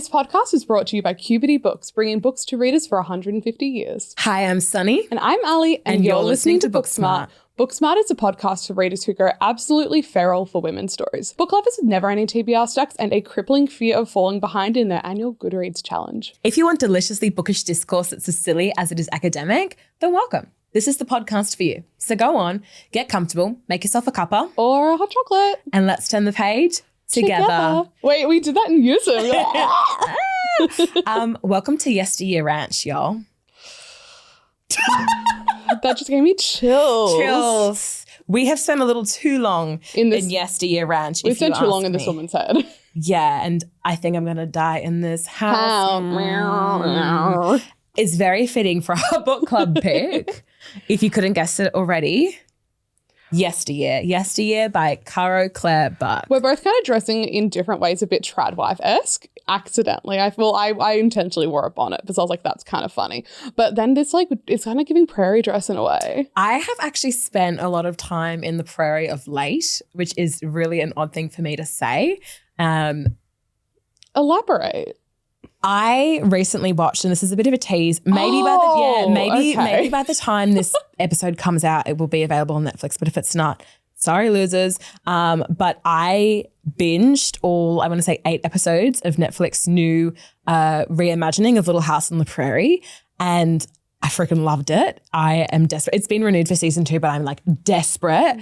This podcast is brought to you by Cubity Books, bringing books to readers for 150 years. Hi, I'm Sunny. And I'm Allie, and you're listening to Booksmart. Booksmart is a podcast for readers who go absolutely feral for women's stories. Book lovers with never-ending TBR stacks and a crippling fear of falling behind in their annual Goodreads challenge. If you want deliciously bookish discourse that's as silly as it is academic, then welcome. This is the podcast for you. So go on, get comfortable, make yourself a cuppa. Or a hot chocolate. And let's turn the page together. Wait, we did that in unison. Welcome to Yesteryear Ranch, y'all. That just gave me chills. We have spent a little too long in Yesteryear Ranch. We've spent too long in this woman's head. Yeah, and I think I'm going to die in this house. It's very fitting for our book club pick. If you couldn't guess it already, Yesteryear by Caro Claire Burke. We're both kind of dressing in different ways, a bit tradwife-esque, accidentally. I intentionally wore a bonnet because I was like, that's kind of funny. But then it's kind of giving prairie dress in a way. I have actually spent a lot of time in the prairie of late, which is really an odd thing for me to say. Elaborate. I recently watched, and this is a bit of a tease, maybe by the time this episode comes out, it will be available on Netflix. But if it's not, sorry, losers. But I binged all, I want to say 8 episodes of Netflix new reimagining of Little House on the Prairie, and I freaking loved it. I am desperate. It's been renewed for season 2, but I'm like desperate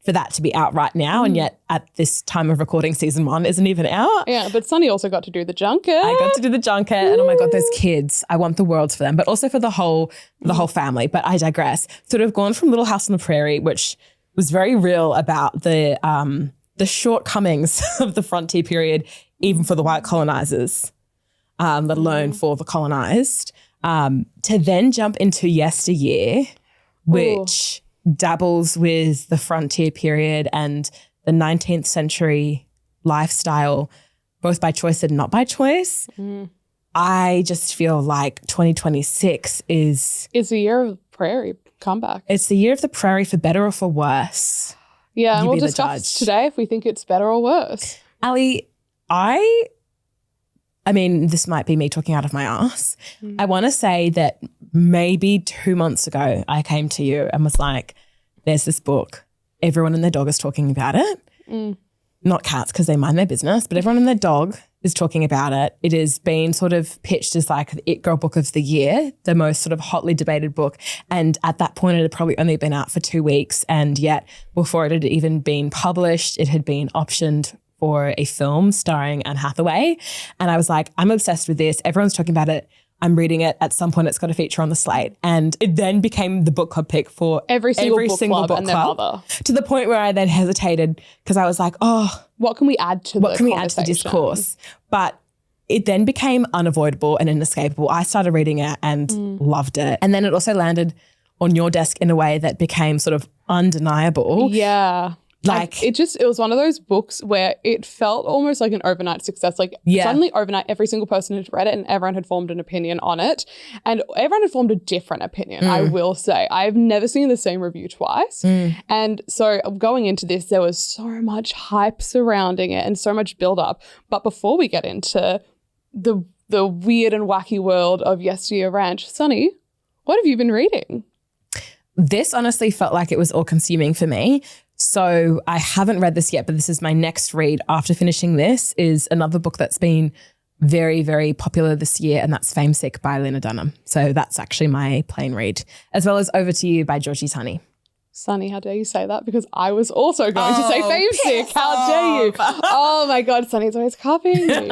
for that to be out right now. And yet at this time of recording, season 1 isn't even out. Yeah, but Sunny also got to do the junket. I got to do the junket. And oh my God, those kids, I want the world for them, but also for the whole family. But I digress. Sort of gone from Little House on the Prairie, which was very real about the shortcomings of the frontier period, even for the white colonizers, let alone for the colonized, to then jump into Yesteryear, which dabbles with the frontier period and the 19th century lifestyle, both by choice and not by choice. I just feel like 2026 is the year of prairie comeback. It's the year of the prairie, for better or for worse. Yeah, and we'll discuss today if we think it's better or worse. Allie, I mean, this might be me talking out of my ass. I want to say that maybe 2 months ago, I came to you and was like, there's this book. Everyone and their dog is talking about it. Not cats because they mind their business, but everyone and their dog is talking about it. It is being sort of pitched as like the It Girl book of the year, the most sort of hotly debated book. And at that point, it had probably only been out for 2 weeks. And yet before it had even been published, it had been optioned for a film starring Anne Hathaway. And I was like, I'm obsessed with this. Everyone's talking about it. I'm reading it. At some point, it's got a feature on the slate. And it then became the book club pick for every single book club to the point where I then hesitated because I was like, oh, what can we add to the discourse? But it then became unavoidable and inescapable. I started reading it and loved it. And then it also landed on your desk in a way that became sort of undeniable. Yeah. It was one of those books where it felt almost like an overnight success. Suddenly overnight, every single person had read it and everyone had formed an opinion on it. And everyone had formed a different opinion, I will say. I've never seen the same review twice. And so going into this, there was so much hype surrounding it and so much build up. But before we get into the weird and wacky world of Yesteryear Ranch, Sunny, what have you been reading? This honestly felt like it was all consuming for me. So I haven't read this yet, but this is my next read after finishing this, is another book that's been very, very popular this year, and that's Famesick by Lena Dunham. So that's actually my plain read, as well as Over to You by Georgie Tunny. Sunny, how dare you say that? Because I was also going to say Famesick. How dare you? Oh my God, Sunny's always copying me.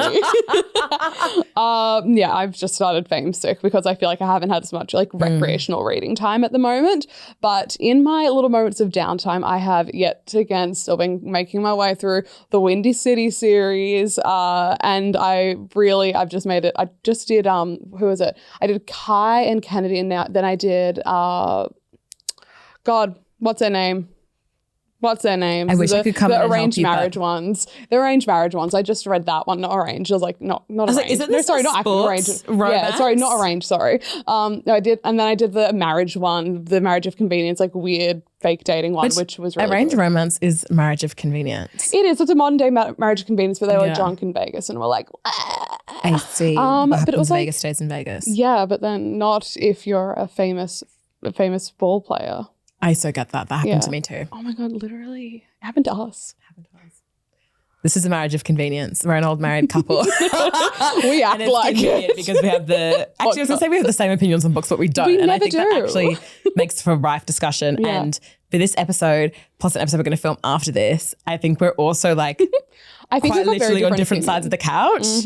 I've just started Famesick because I feel like I haven't had as much recreational reading time at the moment. But in my little moments of downtime, I have yet again still been making my way through the Windy City series. And I've just made it. I just did, who was it? I did Kai and Kennedy, and then I did, what's her name? What's their names? I wish I could come in the and arranged help you, marriage ones. The arranged marriage ones. I just read that one, not arranged. I was like, not arranged. Like, isn't this not arranged. romance? Yeah, sorry, not arranged. Sorry. No, I did, and then I did the marriage one, the marriage of convenience, like weird fake dating one, which was really arranged good. romance is marriage of convenience. It is. It's a modern day marriage of convenience, but they were drunk in Vegas and were like, I see. but it was like, Vegas stays in Vegas. Yeah, but then not if you're a famous ball player. I so get that. That happened to me too. Oh my God, literally. It happened to us. This is a marriage of convenience. We're an old married couple. We act like it. Because we have the... Actually, I was going to say we have the same opinions on books, but we don't. We and never I think do. that actually makes for a rife discussion. Yeah. And for this episode, plus an episode we're going to film after this, I think we're also like... I think quite we've got literally on different sides of the couch.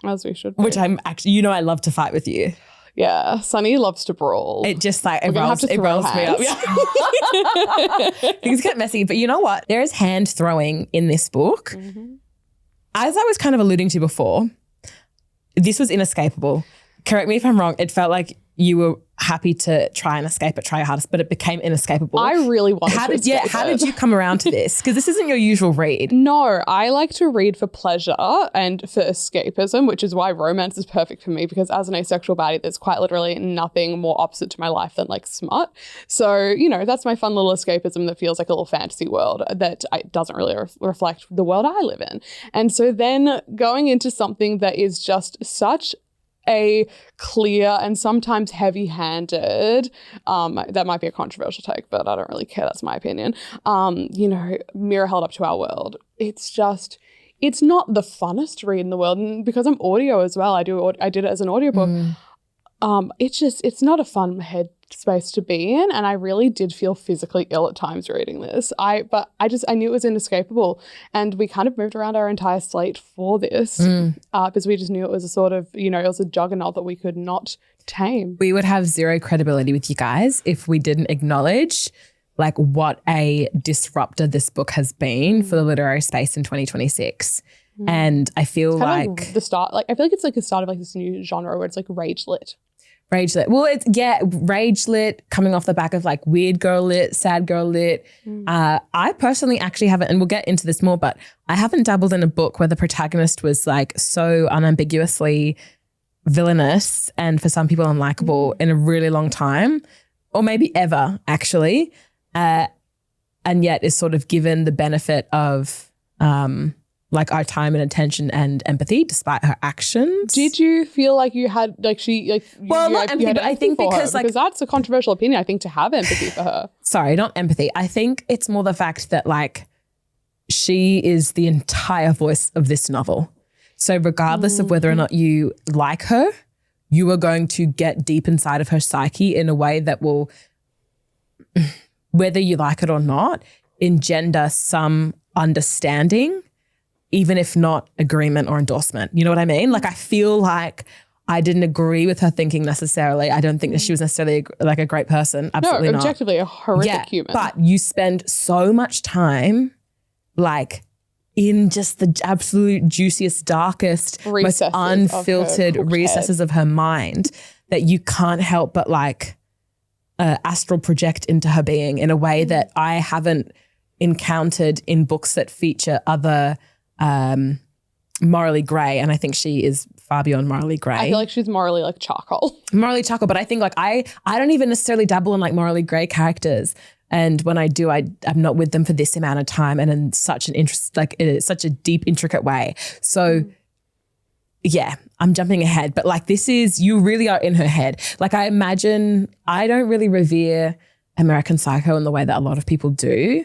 As we should be. Which I'm actually... You know I love to fight with you. Yeah, Sunny loves to brawl. It just like, it rolls me up. Yeah. Things get messy. But you know what? There is hand throwing in this book. As I was kind of alluding to before, this was inescapable. Correct me if I'm wrong. It felt like you were happy to try and escape it, try your hardest, but it became inescapable. I really wanted to escape How did you come around to this? Because this isn't your usual read. No, I like to read for pleasure and for escapism, which is why romance is perfect for me, because as an asexual baddie, there's quite literally nothing more opposite to my life than like smut. So, you know, that's my fun little escapism that feels like a little fantasy world that doesn't really reflect the world I live in. And so then going into something that is just such a clear and sometimes heavy-handed, that might be a controversial take, but I don't really care. That's my opinion. You know, mirror held up to our world. It's not the funnest read in the world. And because I'm audio as well, I did it as an audiobook. It's not a fun headspace to be in. And I really did feel physically ill at times reading this. But I knew it was inescapable. And we kind of moved around our entire slate for this because we just knew it was a sort of, you know, it was a juggernaut that we could not tame. We would have zero credibility with you guys if we didn't acknowledge like what a disruptor this book has been for the literary space in 2026. And I feel like the start, like I feel like it's like the start of like this new genre where it's like rage lit. Rage lit. Well, it's rage lit coming off the back of like weird girl lit, sad girl lit. I personally actually haven't, and we'll get into this more, but I haven't dabbled in a book where the protagonist was like so unambiguously villainous and for some people unlikable in a really long time, or maybe ever actually, and yet is sort of given the benefit of like our time and attention and empathy despite her actions. Did you feel like you had like she like not empathy, but I think because that's a controversial opinion, I think, to have empathy for her. Sorry, not empathy. I think it's more the fact that like she is the entire voice of this novel. So regardless of whether or not you like her, you are going to get deep inside of her psyche in a way that will, whether you like it or not, engender some understanding, even if not agreement or endorsement. You know what I mean? Like I feel like I didn't agree with her thinking necessarily. I don't think that she was necessarily like a great person. Absolutely not. No, objectively a horrific human. But you spend so much time like in just the absolute juiciest, darkest, most unfiltered recesses of her mind that you can't help but like astral project into her being in a way that I haven't encountered in books that feature other morally grey, and I think she is far beyond morally grey. I feel like she's morally like charcoal. Morally charcoal, but I think like I don't even necessarily dabble in like morally grey characters, and when I do, I'm not with them for this amount of time and in such an interest, like it is such a deep, intricate way. So yeah, I'm jumping ahead, but like this is, you really are in her head. Like I imagine, I don't really revere American Psycho in the way that a lot of people do.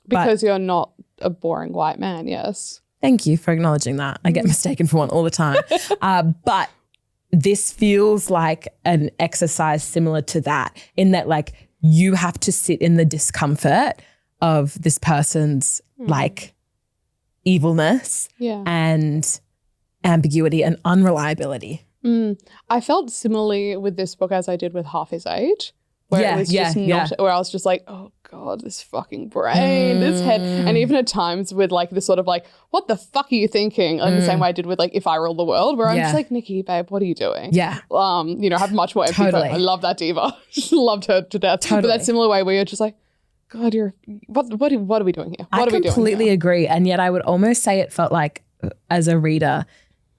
Because you're not a boring white man, yes. Thank you for acknowledging that. I get mistaken for one all the time. But this feels like an exercise similar to that, in that like you have to sit in the discomfort of this person's like evilness and ambiguity and unreliability. I felt similarly with this book as I did with Half His Age. Where it was just not, where I was just like, oh God, this fucking brain, this head. And even at times with like this sort of like, what the fuck are you thinking? Like the same way I did with like If I Rule the World, where I'm just like, Nikki, babe, what are you doing? Yeah. You know, have much more empathy. Totally. I love that diva. Just loved her to death. Totally. But that similar way where you're just like, God, what are we doing here? I completely agree. And yet I would almost say it felt like as a reader,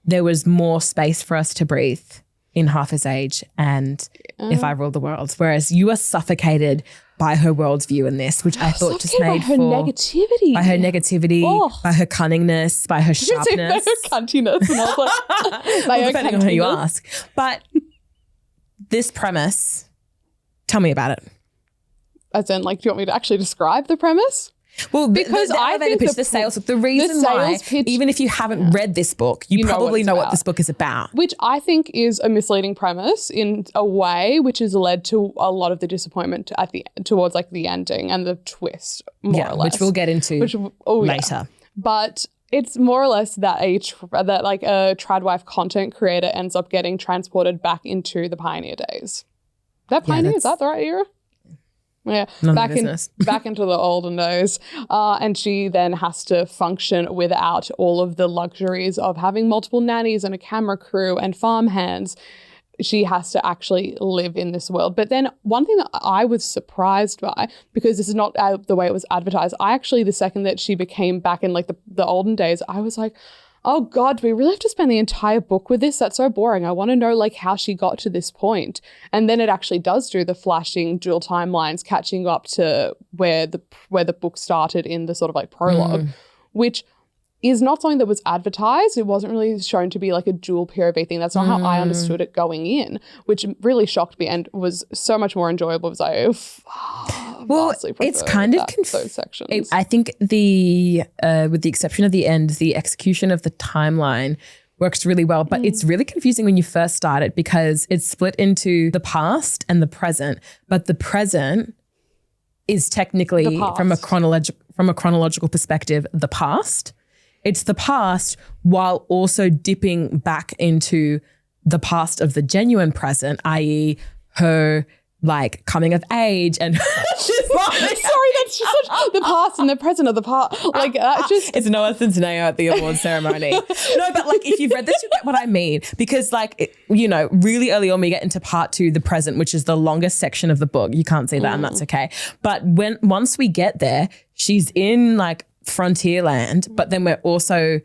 there was more space for us to breathe in Half His Age and If I Ruled the World. Whereas you are suffocated by her worldview in this, which I thought just made by her negativity. By her negativity, by her cunningness, by her sharpness. By her cuntiness. And I was like, depending on who you ask. But this premise, tell me about it. As in, like, do you want me to actually describe the premise? Well, because I think the sales pitch, even if you haven't read this book, you probably know what this book is about. Which I think is a misleading premise in a way, which has led to a lot of the disappointment at towards like the ending and the twist, more or less. Which we'll get into later. Yeah. But it's more or less that a tradwife content creator ends up getting transported back into the pioneer days. That pioneer, is that the right era? Yeah, back into the olden days. And she then has to function without all of the luxuries of having multiple nannies and a camera crew and farmhands. She has to actually live in this world. But then one thing that I was surprised by, because this is not the way it was advertised, the second that she became back in like the olden days, I was like, oh God, do we really have to spend the entire book with this? That's so boring. I want to know like how she got to this point. And then it actually does do the flashing dual timelines, catching up to where the book started in the sort of like prologue, which is not something that was advertised. It wasn't really shown to be like a dual POV thing. That's not how I understood it going in, which really shocked me and was so much more enjoyable. It was like, it's kind of those sections. I think with the exception of the end, the execution of the timeline works really well, but it's really confusing when you first start it because it's split into the past and the present, but the present is technically from a chronological perspective, the past. It's the past while also dipping back into the past of the genuine present, i.e. her like coming of age and that's just the past and the present of the past. Like it's Noah Centineo at the awards ceremony. No, but like if you've read this, you get what I mean. Because like, really early on we get into part 2, the present, which is the longest section of the book. You can't see that and that's okay. But once we get there, she's in like Frontierland, but then we're also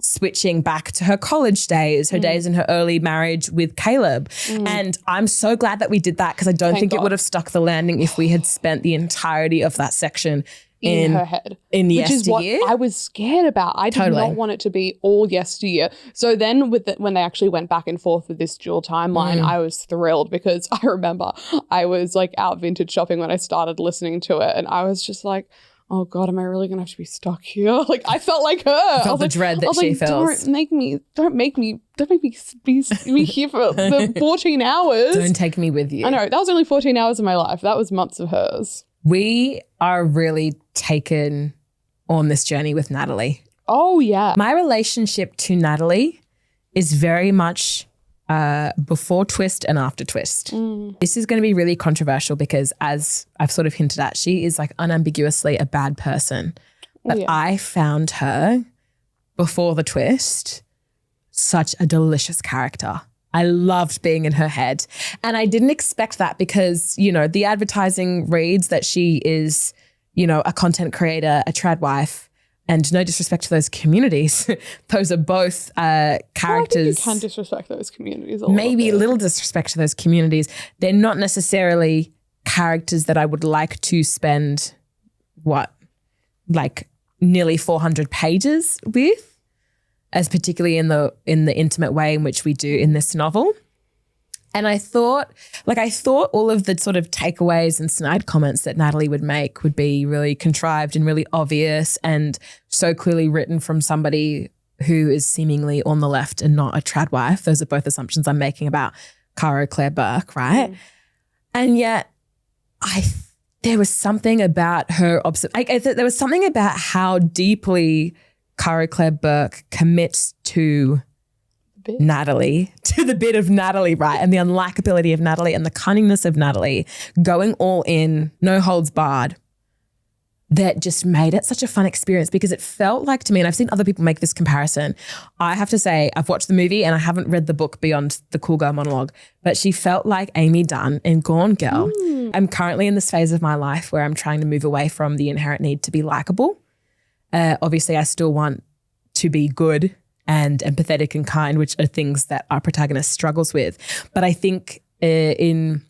switching back to her college days, her days in her early marriage with Caleb. And I'm so glad that we did that because I don't think it would have stuck the landing if we had spent the entirety of that section in her head. In Yesteryear. Which is what I was scared about. I did not want it to be all Yesteryear. So then when they actually went back and forth with this dual timeline, I was thrilled because I remember I was like out vintage shopping when I started listening to it and I was just like, oh God, am I really gonna have to be stuck here? Like I felt like her. I felt the dread that she feels. Don't make me be here for the 14 hours. Don't take me with you. I know, that was only 14 hours of my life. That was months of hers. We are really taken on this journey with Natalie. Oh yeah. My relationship to Natalie is very much before twist and after twist. This is going to be really controversial because as I've sort of hinted at, she is like unambiguously a bad person. But I found her before the twist such a delicious character. I loved being in her head. And I didn't expect that because, the advertising reads that she is, a content creator, a tradwife. And no disrespect to those communities. Those are both characters. You can disrespect those communities. Maybe a little disrespect to those communities. They're not necessarily characters that I would like to spend, nearly 400 pages with, as particularly in the intimate way in which we do in this novel. And I thought all of the sort of takeaways and snide comments that Natalie would make would be really contrived and really obvious and so clearly written from somebody who is seemingly on the left and not a tradwife. Those are both assumptions I'm making about Caro Claire Burke, right? And yet there was something about her, there was something about how deeply Caro Claire Burke commits to Natalie, to the bit of Natalie, right? And the unlikability of Natalie and the cunningness of Natalie, going all in, no holds barred, that just made it such a fun experience because it felt like to me, and I've seen other people make this comparison. I have to say, I've watched the movie and I haven't read the book beyond the cool girl monologue, but she felt like Amy Dunne in Gone Girl. I'm currently in this phase of my life where I'm trying to move away from the inherent need to be likable. Obviously, I still want to be good and empathetic and kind, which are things that our protagonist struggles with. But I think in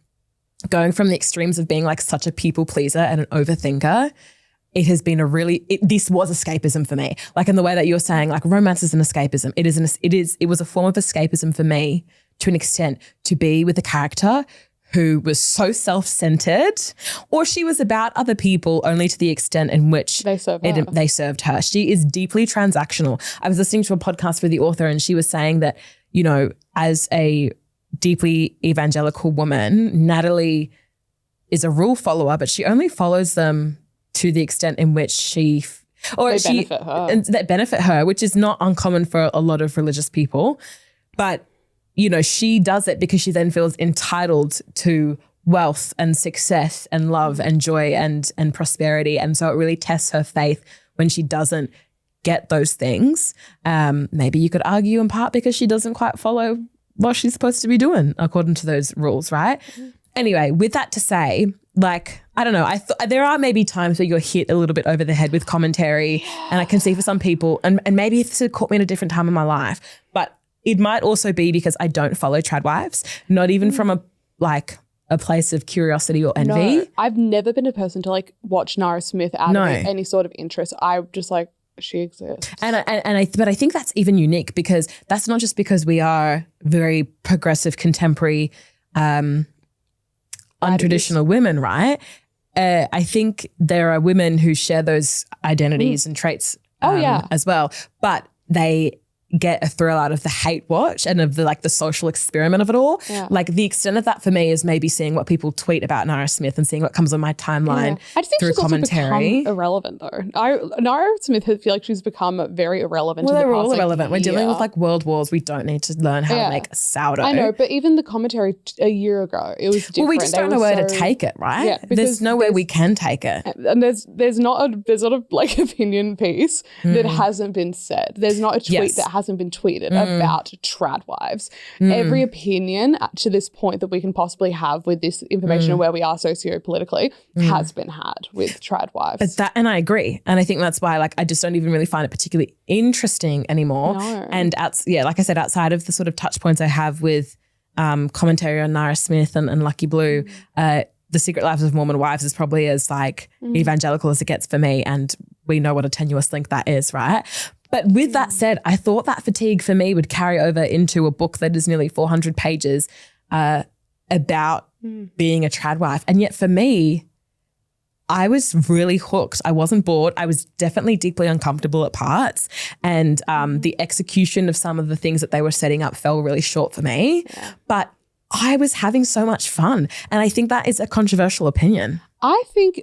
going from the extremes of being like such a people pleaser and an overthinker, it has been this was escapism for me. Like in the way that you're saying, like romance is an escapism. It was a form of escapism for me to an extent to be with a character who was so self-centered, or she was about other people only to the extent in which they served her. She is deeply transactional. I was listening to a podcast with the author and she was saying that, you know, as a deeply evangelical woman, Natalie is a rule follower, but she only follows them to the extent in which that benefit her, which is not uncommon for a lot of religious people. But, you know, she does it because she then feels entitled to wealth and success and love and joy and prosperity. And so it really tests her faith when she doesn't get those things. Maybe you could argue in part because she doesn't quite follow what she's supposed to be doing according to those rules, right? Mm-hmm. Anyway, with that to say, like, I don't know, there are maybe times where you're hit a little bit over the head with commentary, and I can see for some people, and maybe if this had caught me at a different time in my life, but it might also be because I don't follow tradwives, not even from a place of curiosity or envy. No, I've never been a person to like watch Nara Smith out of any sort of interest. I just like, she exists. But I think that's even unique because that's not just because we are very progressive, contemporary, untraditional women, right? I think there are women who share those identities and traits as well, but they get a thrill out of the hate watch and of the social experiment of it all. Yeah. Like the extent of that for me is maybe seeing what people tweet about Nara Smith and seeing what comes on my timeline I just think through she's commentary. Also become irrelevant though. Nara Smith, I feel like she's become very irrelevant. Well, they're all irrelevant. We're dealing with world wars. We don't need to learn how to make sourdough. I know, but even the commentary a year ago, it was different. Well, we just don't know where to take it, right? Yeah, there's nowhere we can take it. And there's not a opinion piece that hasn't been said. There's not a tweet that hasn't been tweeted about tradwives. Every opinion to this point that we can possibly have with this information and where we are socio-politically has been had with tradwives. And I agree. And I think that's why I just don't even really find it particularly interesting anymore. No. And like I said, outside of the sort of touch points I have with commentary on Nara Smith and Lucky Blue, The Secret Lives of Mormon Wives is probably as evangelical as it gets for me. And we know what a tenuous link that is, right? But with that said, I thought that fatigue for me would carry over into a book that is nearly 400 pages about being a tradwife. And yet for me, I was really hooked. I wasn't bored. I was definitely deeply uncomfortable at parts. And the execution of some of the things that they were setting up fell really short for me. Yeah. But I was having so much fun. And I think that is a controversial opinion. I think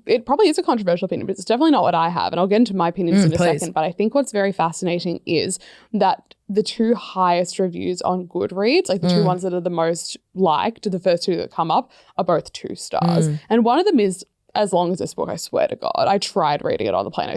it probably is a controversial opinion, but it's definitely not what I have. And I'll get into my opinions in a second. But I think what's very fascinating is that the two highest reviews on Goodreads, the two ones that are the most liked, the first two that come up, are both 2 stars. And one of them is as long as this book, I swear to God. I tried reading it on the plane. I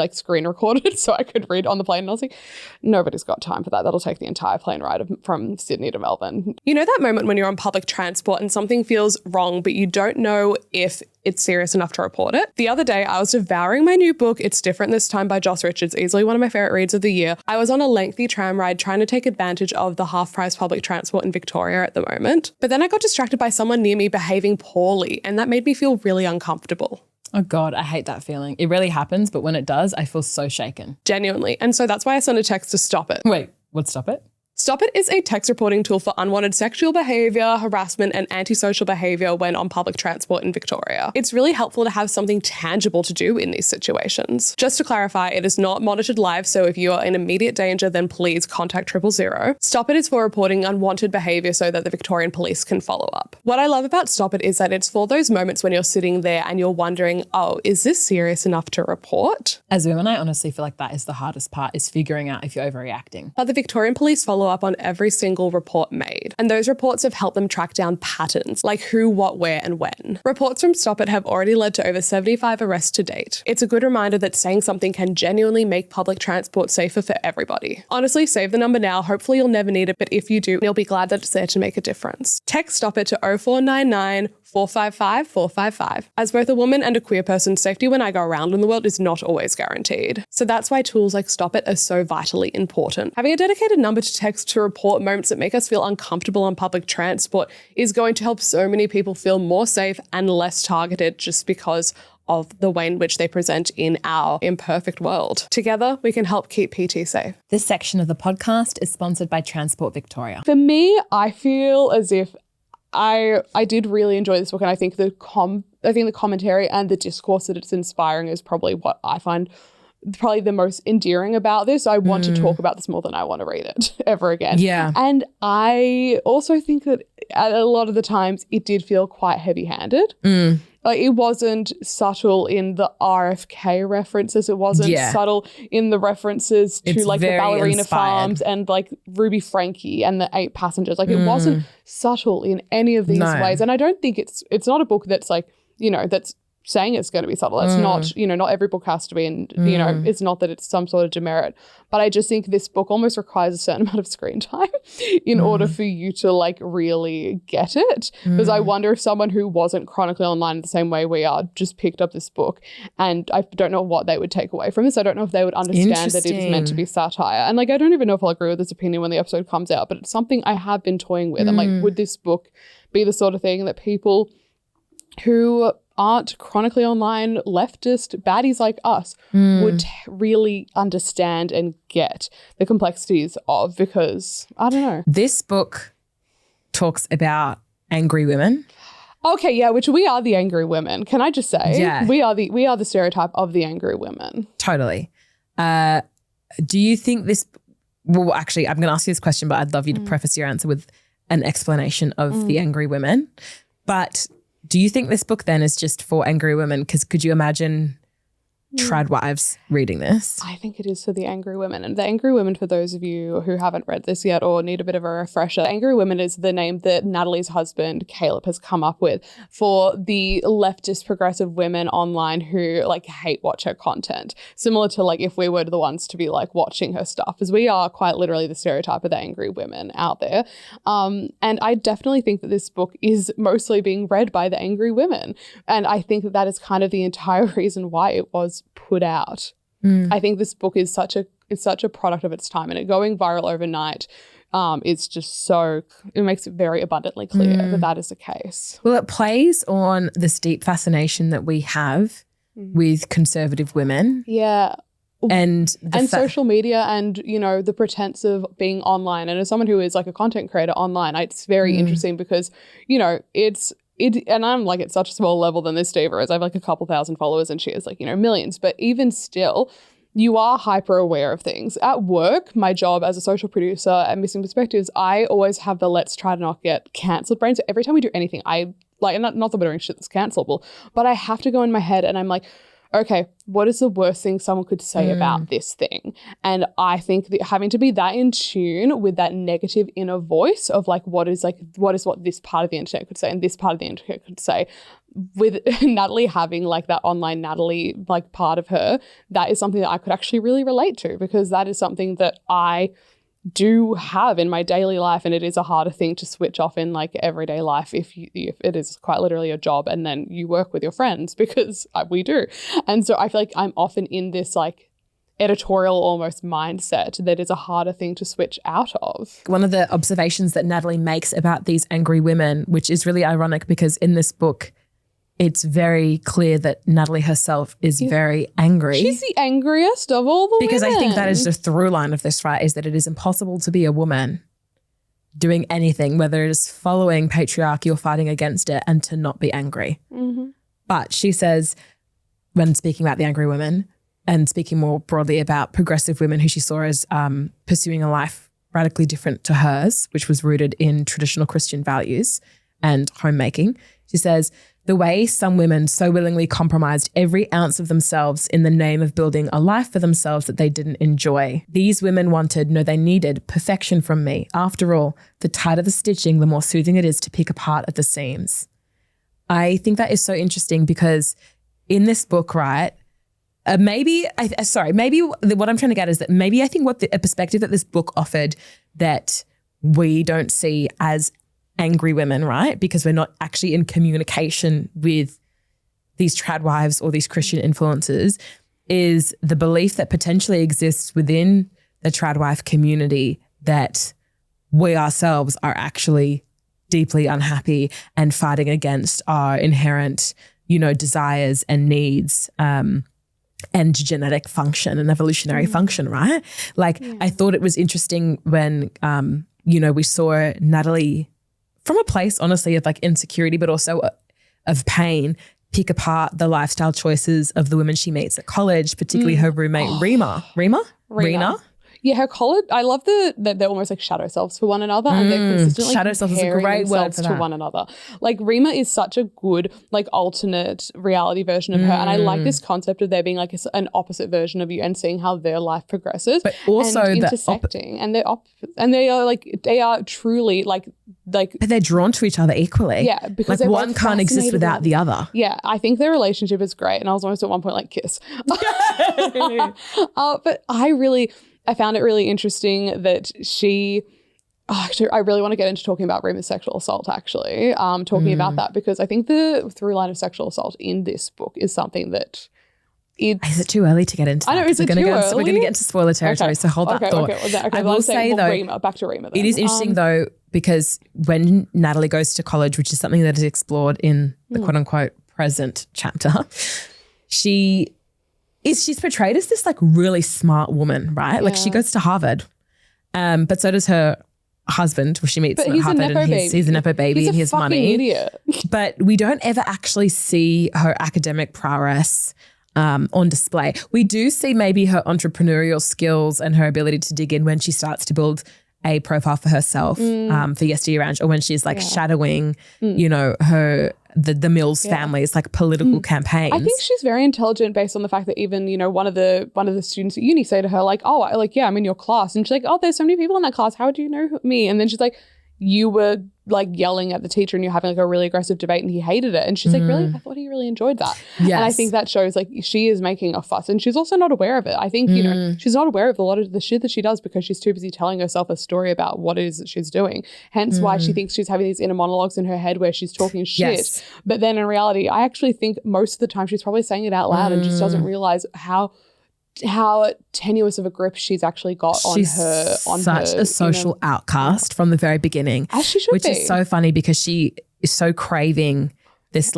screen recorded it so I could read on the plane. And I was like, nobody's got time for that. That'll take the entire plane ride from Sydney to Melbourne. You know that moment when you're on public transport and something feels wrong, but you don't know if it's serious enough to report it? The other day, I was devouring my new book, It's Different This Time by Joss Richards, easily one of my favorite reads of the year. I was on a lengthy tram ride trying to take advantage of the half-price public transport in Victoria at the moment. But then I got distracted by someone near me behaving poorly, and that made me feel really uncomfortable. Oh God, I hate that feeling. It really happens, but when it does, I feel so shaken. Genuinely. And so that's why I sent a text to stop it. Wait, what's stop it? Stop It is a text reporting tool for unwanted sexual behaviour, harassment and antisocial behaviour when on public transport in Victoria. It's really helpful to have something tangible to do in these situations. Just to clarify, it is not monitored live, so if you are in immediate danger, then please contact 000. Stop It is for reporting unwanted behaviour so that the Victorian Police can follow up. What I love about Stop It is that it's for those moments when you're sitting there and you're wondering, oh, is this serious enough to report? As women, I honestly feel like that is the hardest part, is figuring out if you're overreacting. But the Victorian Police follow follow up on every single report made. And those reports have helped them track down patterns, like who, what, where, and when. Reports from Stop It have already led to over 75 arrests to date. It's a good reminder that saying something can genuinely make public transport safer for everybody. Honestly, save the number now. Hopefully you'll never need it, but if you do, you'll be glad that it's there to make a difference. Text Stop It to 0499 455 455. As both a woman and a queer person, safety when I go around in the world is not always guaranteed. So that's why tools like Stop It are so vitally important. Having a dedicated number to text to report moments that make us feel uncomfortable on public transport is going to help so many people feel more safe and less targeted just because of the way in which they present in our imperfect world. Together, we can help keep PT safe. This section of the podcast is sponsored by Transport Victoria. For me, I feel as if I did really enjoy this book, and I think the commentary and the discourse that it's inspiring is probably what I find probably the most endearing about this. I want to talk about this more than I want to read it ever again. Yeah. And I also think that at a lot of the times it did feel quite heavy-handed. Like it wasn't subtle in the RFK references. It wasn't subtle in the references to like the ballerina farms and like Ruby Frankie and the 8 passengers. Like it wasn't subtle in any of these ways. And I don't think it's not a book that's like, you know, that's saying it's going to be subtle. It's not, you know, not every book has to be, and, you know, it's not that it's some sort of demerit. But I just think this book almost requires a certain amount of screen time in order for you to like really get it. Because I wonder if someone who wasn't chronically online in the same way we are just picked up this book, and I don't know what they would take away from this. I don't know if they would understand that it is meant to be satire. And like, I don't even know if I'll agree with this opinion when the episode comes out, but it's something I have been toying with. I'm like, would this book be the sort of thing that people who aren't chronically online leftist baddies like us would really understand and get the complexities of? Because I don't know. This book talks about angry women. Okay, yeah, which we are the angry women. Can I just say? Yeah. We are the stereotype of the angry women. Totally. Do you think this, well, actually, I'm going to ask you this question, but I'd love you to preface your answer with an explanation of the angry women. But do you think this book then is just for angry women? Because could you imagine tradwives reading this? I think it is for the angry women. And the angry women, for those of you who haven't read this yet or need a bit of a refresher, angry women is the name that Natalie's husband, Caleb, has come up with for the leftist progressive women online who like hate watch her content. Similar to like if we were the ones to be like watching her stuff, as we are quite literally the stereotype of the angry women out there. And I definitely think that this book is mostly being read by the angry women. And I think that is kind of the entire reason why it was put out. I think this book is such a product of its time, and it going viral overnight is just so, it makes it very abundantly clear that is the case. Well, it plays on this deep fascination that we have with conservative women. Yeah. And social media and, you know, the pretense of being online. And as someone who is like a content creator online, it's very interesting because, you know, and I'm like at such a small level than this Diva is. I have like a couple thousand followers and she has like, you know, millions. But even still, you are hyper aware of things. At work, my job as a social producer at Missing Perspectives, I always have the let's try to not get cancelled brain. So every time we do anything, I like, not that we're doing shit that's cancelable, but I have to go in my head and I'm like, okay, what is the worst thing someone could say about this thing? And I think that having to be that in tune with that negative inner voice of like what is what this part of the internet could say and this part of the internet could say, with Natalie having like that online Natalie like part of her, that is something that I could actually really relate to, because that is something that I do have in my daily life, and it is a harder thing to switch off in like everyday life if it is quite literally a job and then you work with your friends, because we do. And so I feel like I'm often in this like editorial almost mindset that is a harder thing to switch out of. One of the observations that Natalie makes about these angry women, which is really ironic because in this book it's very clear that Natalie herself is very angry. She's the angriest of all the because women. I think that is the through line of this, right, is that it is impossible to be a woman doing anything, whether it is following patriarchy or fighting against it, and to not be angry. But she says, when speaking about the angry women and speaking more broadly about progressive women who she saw as pursuing a life radically different to hers, which was rooted in traditional Christian values, and homemaking. She says, the way some women so willingly compromised every ounce of themselves in the name of building a life for themselves that they didn't enjoy. These women wanted, no, they needed perfection from me. After all, the tighter the stitching, the more soothing it is to pick apart at the seams. I think that is so interesting because in this book, right, maybe what I'm trying to get is that maybe I think a perspective that this book offered that we don't see as angry women, right? Because we're not actually in communication with these tradwives or these Christian influencers, is the belief that potentially exists within the tradwife community that we ourselves are actually deeply unhappy and fighting against our inherent, desires and needs, and genetic function and evolutionary function, right? I thought it was interesting when, we saw Natalie from a place, honestly, of insecurity, but also of pain, pick apart the lifestyle choices of the women she meets at college, particularly her roommate, Rena. Yeah, her college. I love that they're almost shadow selves for one another, and they're consistently shadow self is a great word for that. To one another. Rima is such a good alternate reality version of her, and I like this concept of there being an opposite version of you and seeing how their life progresses, but also and intersecting, and they are truly but they're drawn to each other equally. Yeah, because one can't exist without the other. Yeah, I think their relationship is great, and I was almost at one point kiss. But I found it really interesting that she, actually, I really want to get into talking about Rima's sexual assault, actually, talking about that, because I think the through line of sexual assault in this book is something that is it too early to get into that? I know, is it too early? We're going to get into spoiler territory, so hold that thought. I will say, though, Rima, back to Rima then. It is interesting, though, because when Natalie goes to college, which is something that is explored in the quote-unquote present chapter, she's portrayed as this really smart woman, right? Yeah. She goes to Harvard, but so does her husband, where she meets at Harvard, and he's a nepo baby and he has money. Idiot. But we don't ever actually see her academic prowess on display. We do see maybe her entrepreneurial skills and her ability to dig in when she starts to build a profile for herself for Yesteryear, or when she's shadowing, her the Mills family's political campaigns. I think she's very intelligent based on the fact that even one of the students at uni say to her I'm in your class, and she's there's so many people in that class, how would you know me? And then she's you were yelling at the teacher and you're having a really aggressive debate and he hated it, and she's really, I thought he really enjoyed that. Yes. And I think that shows she is making a fuss, and she's also not aware of it. I think she's not aware of a lot of the shit that she does because she's too busy telling herself a story about what it is that she's doing, hence why she thinks she's having these inner monologues in her head where she's talking shit, but then in reality I actually think most of the time she's probably saying it out loud and just doesn't realize how tenuous of a grip she's actually got she's on such a social outcast from the very beginning, as she should which be. Is so funny because she is so craving this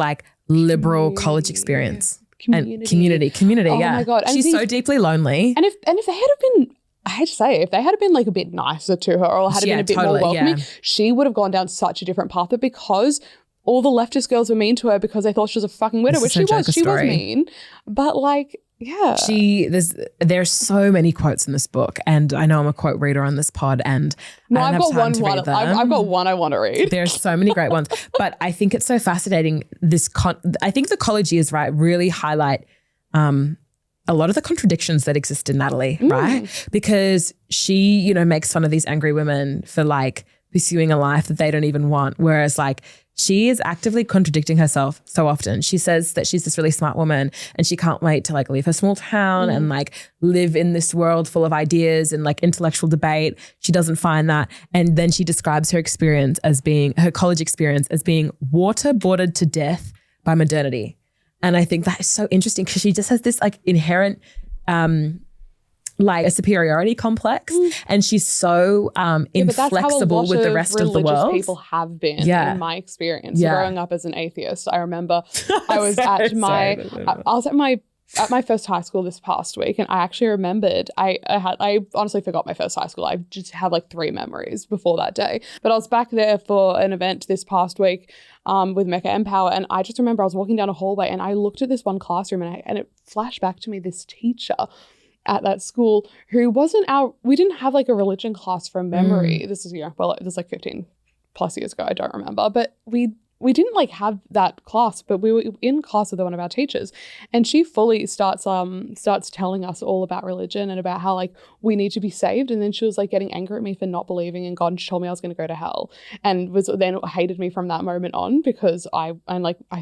liberal college experience and community. Oh my God, and she's so deeply lonely. And if they had been, I hate to say it, if they had been a bit nicer to her or had been a bit more welcoming, she would have gone down such a different path. But because all the leftist girls were mean to her because they thought she was a fucking widow, which she was mean, but yeah. There's so many quotes in this book, and I know I'm a quote reader on this pod, and I've got one I want to read. There's so many great ones, but I think it's so fascinating. I think the college years, right, really highlight a lot of the contradictions that exist in Natalie, right? Because she, makes fun of these angry women for pursuing a life that they don't even want, whereas she is actively contradicting herself so often. She says that she's this really smart woman and she can't wait to leave her small town and live in this world full of ideas and intellectual debate. She doesn't find that. And then she describes her college experience as being waterboarded to death by modernity. And I think that is so interesting because she just has this inherent a superiority complex, and she's so inflexible with the rest of the world. People have been, in my experience, growing up as an atheist. I remember I was at my first high school this past week, and I actually remembered I honestly forgot my first high school. I just have 3 memories before that day, but I was back there for an event this past week with Mecca Empower, and I just remember I was walking down a hallway and I looked at this one classroom and it flashed back to me this teacher at that school who we didn't have a religion class from memory. This is, this is 15 plus years ago, I don't remember, but we didn't like have that class, but we were in class with one of our teachers, and she fully starts telling us all about religion and about how like we need to be saved. And then she was like getting angry at me for not believing in God, and she told me I was going to go to hell, and was then hated me from that moment on, because I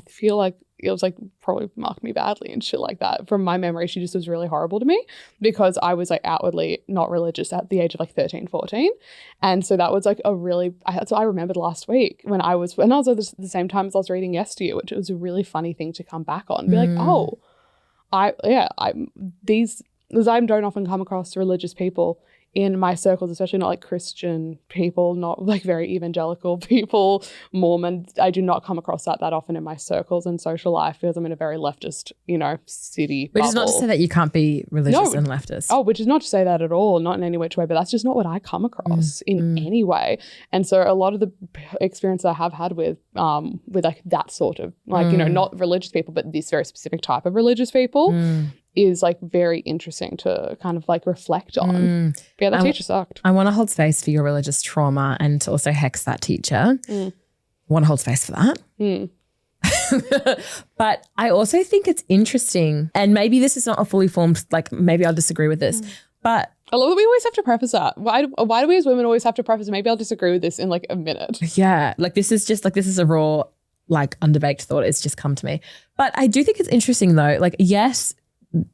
feel like it was like probably marked me badly and shit like that. From my memory, she just was really horrible to me because I was like outwardly not religious at the age of like 13, 14. And so that was like that's what I remembered last week when I was at the same time as I was reading Yesteryear, which was a really funny thing to come back on. Be like, oh, I don't often come across religious people in my circles, especially not like Christian people, not like very evangelical people, Mormon. I do not come across that often in my circles and social life because I'm in a very leftist, city Which bubble. is not to say that you can't be religious and leftist. Oh, which is not to say that at all, not in any which way, but that's just not what I come across in any way. And so a lot of the experience I have had with like that sort of like, not religious people, but this very specific type of religious people is like very interesting to kind of like reflect on. But yeah, that teacher sucked. I want to hold space for your religious trauma and to also hex that teacher. Want to hold space for that. But I also think it's interesting, and maybe this is not a fully formed, like maybe I'll disagree with this, but I love that we always have to preface that. Why do we as women always have to preface it? Maybe I'll disagree with this in like a minute. Yeah, like this is a raw, like undebated thought. It's just come to me. But I do think it's interesting though. Like, yes,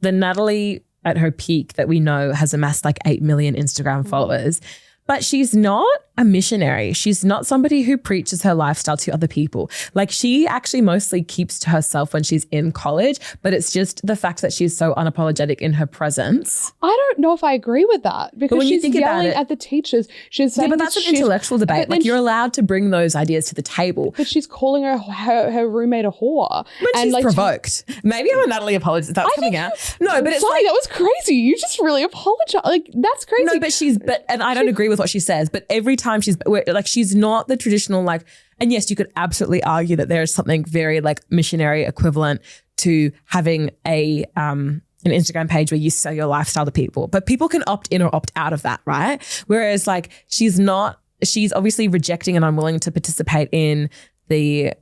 the Natalie at her peak that we know has amassed like 8 million Instagram followers, but she's not a missionary. She's not somebody who preaches her lifestyle to other people. Like she actually mostly keeps to herself when she's in college, but it's just the fact that she's so unapologetic in her presence. I don't know if I agree with that because when you she's think yelling about it, at the teachers. She's saying but that's an intellectual debate. Like you're allowed to bring those ideas to the table. But she's calling her roommate a whore. When she's like, provoked. Maybe I'm a Natalie apologist. That's coming out. No, but it's sorry, that was crazy. You just really apologized. Like that's crazy. No, and I don't agree with what she says, but every time she's not the traditional like, and yes, you could absolutely argue that there is something very like missionary equivalent to having an Instagram page where you sell your lifestyle to people, but people can opt in or opt out of that, right? Whereas like she's obviously rejecting and unwilling to participate in the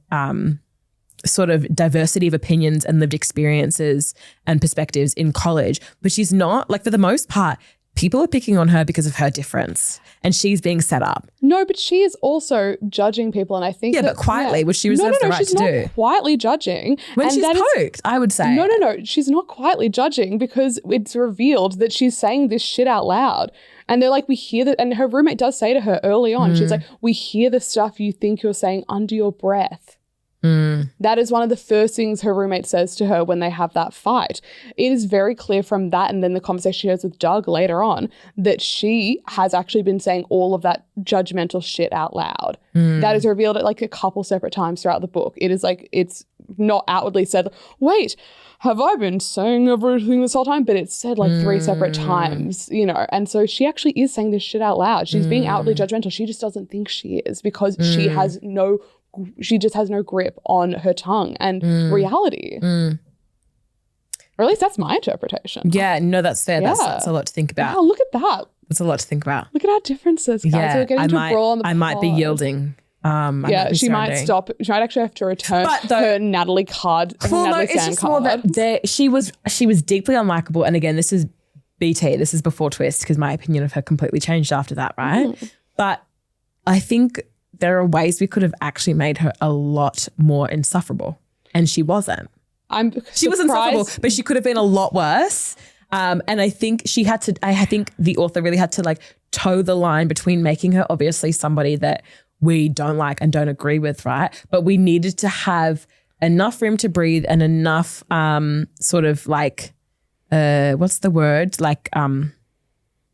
sort of diversity of opinions and lived experiences and perspectives in college, but she's not, like for the most part, people are picking on her because of her difference and she's being set up. No, but she is also judging people, and I think but quietly, which she reserves the right to do. She's not quietly judging. When she's poked, I would say. No. She's not quietly judging because it's revealed that she's saying this shit out loud. And they're like, we hear that, and her roommate does say to her early on, she's like, we hear the stuff you think you're saying under your breath. That is one of the first things her roommate says to her when they have that fight. It is very clear from that, and then the conversation she has with Doug later on, that she has actually been saying all of that judgmental shit out loud. That is revealed at like a couple separate times throughout the book. It is like, it's not outwardly said, wait, have I been saying everything this whole time? But it's said like 3 separate times, and so she actually is saying this shit out loud. She's being outwardly judgmental. She just doesn't think she is because she just has no grip on her tongue and reality. Or at least that's my interpretation. Yeah, no, that's fair. Yeah. That's a lot to think about. Wow, look at that. That's a lot to think about. Look at our differences, guys. Yeah, We're getting to brawl on the I might be yielding. She might stop. She might actually have to return her Natalie card. It's just more that she was deeply unlikable. And again, this is BT. This is before Twist because my opinion of her completely changed after that, right? But I think there are ways we could have actually made her a lot more insufferable, and she wasn't. She was insufferable, but she could have been a lot worse. And I think I think the author really had to like toe the line between making her obviously somebody that we don't like and don't agree with, right? But we needed to have enough room to breathe and enough sort of like, what's the word? Like not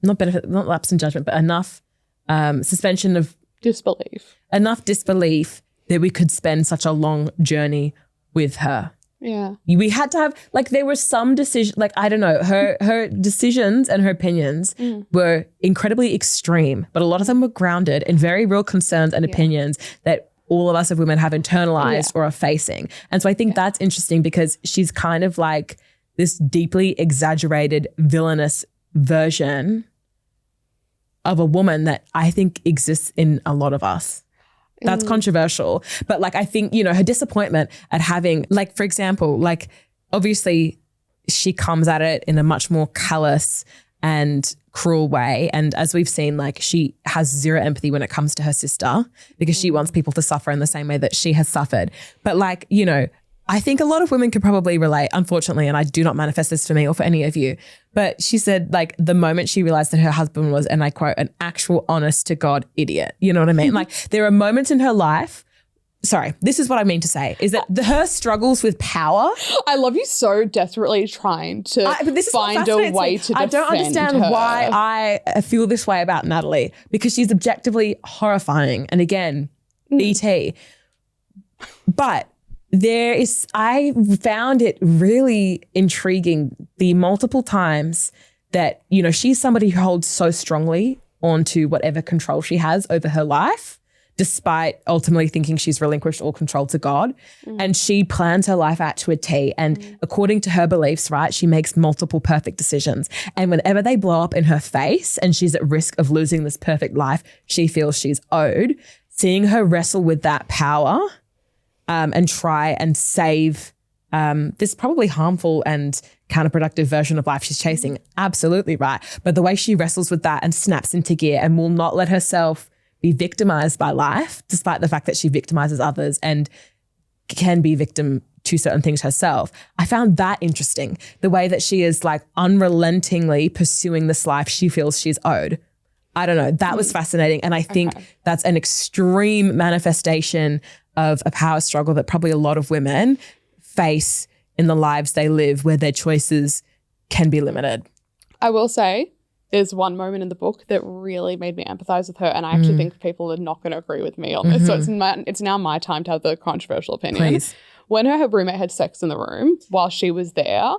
lapse in judgment, but enough suspension of disbelief. Enough disbelief that we could spend such a long journey with her. Yeah. We had to have, like, there were some decisions, like, I don't know, her decisions and her opinions were incredibly extreme, but a lot of them were grounded in very real concerns and opinions that all of us as women have internalized or are facing. And so I think that's interesting because she's kind of like this deeply exaggerated villainous version of a woman that I think exists in a lot of us. That's controversial. But like, I think, you know, her disappointment at having, like, for example, like, obviously she comes at it in a much more callous and cruel way. And as we've seen, like, she has zero empathy when it comes to her sister because she wants people to suffer in the same way that she has suffered. But like, you know, I think a lot of women could probably relate, unfortunately, and I do not manifest this for me or for any of you. But she said, like, the moment she realized that her husband was, and I quote, an actual honest to God idiot. You know what I mean? Like, there are moments in her life. Sorry, this is what I mean to say, is that her struggles with power. I love you so desperately trying to find a way to defend I don't understand her. why I feel this way about Natalie, because she's objectively horrifying. And again, E.T. But I found it really intriguing the multiple times that, you know, she's somebody who holds so strongly onto whatever control she has over her life, despite ultimately thinking she's relinquished all control to God. And she plans her life out to a T. And according to her beliefs, right, she makes multiple perfect decisions. And whenever they blow up in her face and she's at risk of losing this perfect life she feels she's owed, seeing her wrestle with that power and try and save this probably harmful and counterproductive version of life she's chasing. Absolutely right. But the way she wrestles with that and snaps into gear and will not let herself be victimized by life, despite the fact that she victimizes others and can be victim to certain things herself. I found that interesting. The way that she is like unrelentingly pursuing this life she feels she's owed. I don't know. That was fascinating. And I think that's an extreme manifestation of a power struggle that probably a lot of women face in the lives they live, where their choices can be limited. I will say there's one moment in the book that really made me empathize with her, and I actually think people are not going to agree with me on this. So it's now my time to have the controversial opinion. Please. When her roommate had sex in the room while she was there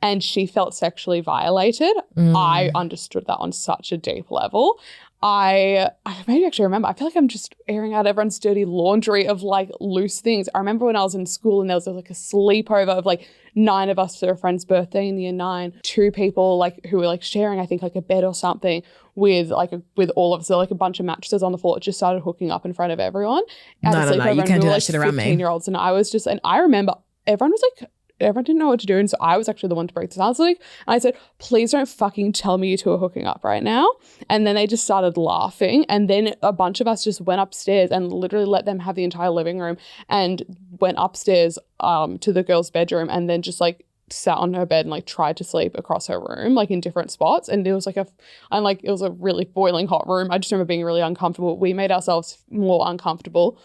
and she felt sexually violated, I understood that on such a deep level. I maybe actually remember, I feel like I'm just airing out everyone's dirty laundry of like loose things. I remember when I was in school and there was like a sleepover of like 9 of us for a friend's birthday in year 9, 2 people like who were like sharing, I think, like a bed or something with with all of us. So like a bunch of mattresses on the floor. It just started hooking up in front of everyone. No, you can't do that shit around me. 15-year-olds, and I was just, and I remember everyone was like, everyone didn't know what to do. And so I was actually the one to break the silence. And I said, please don't fucking tell me you two are hooking up right now. And then they just started laughing. And then a bunch of us just went upstairs and literally let them have the entire living room and went upstairs to the girl's bedroom and then just like sat on her bed and like tried to sleep across her room, like in different spots. And it was it was a really boiling hot room. I just remember being really uncomfortable. We made ourselves more uncomfortable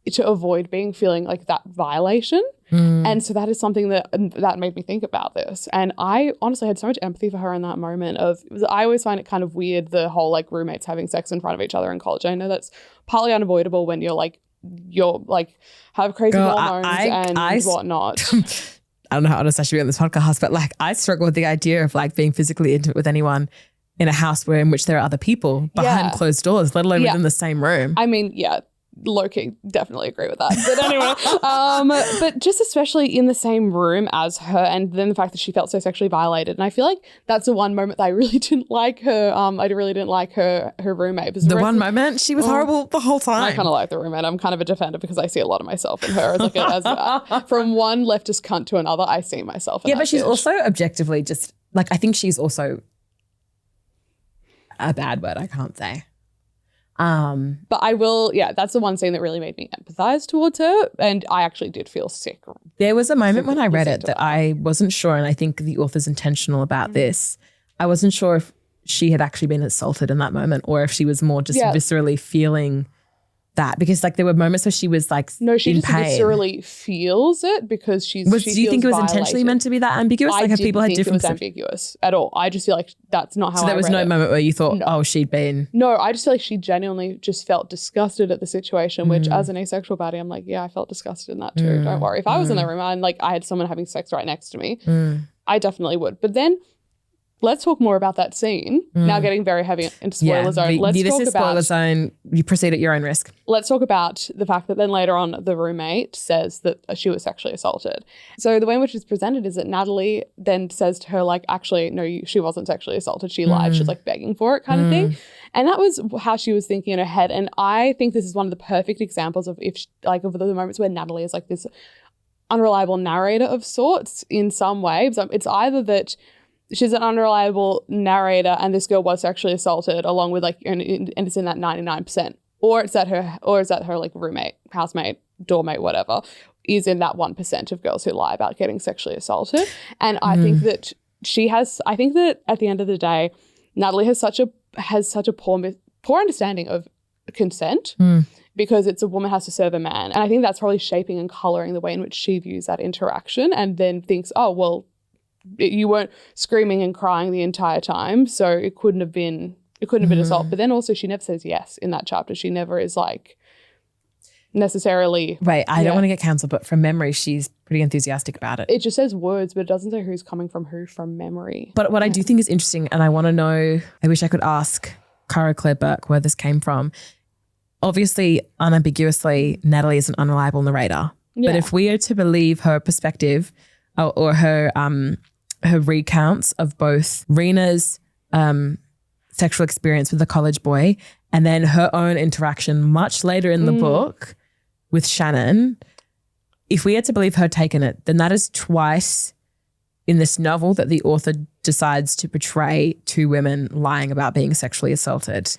to feeling like that violation. And so that is something that made me think about this. And I honestly had so much empathy for her in that moment I always find it kind of weird, the whole like roommates having sex in front of each other in college. I know that's partly unavoidable when you're have crazy hormones and whatnot. I don't know how honest I should be on this podcast, but like I struggle with the idea of like being physically intimate with anyone in a house in which there are other people behind closed doors, let alone within the same room. I mean, low-key definitely agree with that. But anyway, but just especially in the same room as her, and then the fact that she felt so sexually violated. And I feel like that's the one moment that I really didn't like her. I really didn't like her roommate. The one moment? She was horrible the whole time. I kind of like the roommate. I'm kind of a defender because I see a lot of myself in her. From one leftist cunt to another, I see myself in that but she's bitch. also objectively just, like, I think she's also a bad word I can't say. But I will, that's the one scene that really made me empathize towards her. And I actually did feel sick. There was a moment when I read it that I wasn't sure, and I think the author's intentional about this. I wasn't sure if she had actually been assaulted in that moment or if she was more just viscerally feeling that, because like there were moments where she was like she in just pain. Viscerally feels it because do you think it was intentionally meant to be that ambiguous? I like, have people had different? It was ambiguous at all. I just feel like that's not how. So there was no moment where you thought, oh, she'd been. No, I just feel like she genuinely just felt disgusted at the situation. Which, as an asexual baddie, I'm like, I felt disgusted in that too. Don't worry. If I was in the room and like I had someone having sex right next to me, I definitely would. But then, let's talk more about that scene. Now getting very heavy into spoiler zone. This is spoiler zone. You proceed at your own risk. Let's talk about the fact that then later on the roommate says that she was sexually assaulted. So the way in which it's presented is that Natalie then says to her like, actually, no, she wasn't sexually assaulted. She lied. She's like begging for it kind of thing. And that was how she was thinking in her head. And I think this is one of the perfect examples of of the moments where Natalie is like this unreliable narrator of sorts in some way. So it's either that she's an unreliable narrator and this girl was sexually assaulted along with and it's in that 99%, or it's that her like roommate, housemate, doormate, whatever, is in that 1% of girls who lie about getting sexually assaulted. And I think that I think that at the end of the day, Natalie has such a poor understanding of consent because it's a woman has to serve a man. And I think that's probably shaping and colouring the way in which she views that interaction, and then thinks, oh, well, you weren't screaming and crying the entire time, so it couldn't have been assault. But then also she never says yes in that chapter. She never is like necessarily. Right. I don't want to get cancelled, but from memory, she's pretty enthusiastic about it. It just says words, but it doesn't say who's coming from who from memory. But what I do think is interesting, and I want to know, I wish I could ask Caro Claire Burke where this came from. Obviously, unambiguously, Natalie is an unreliable narrator. Yeah. But if we are to believe her perspective or her recounts of both Rena's sexual experience with a college boy and then her own interaction much later in the book with Shannon, if we are to believe her taking it, then that is twice in this novel that the author decides to portray two women lying about being sexually assaulted,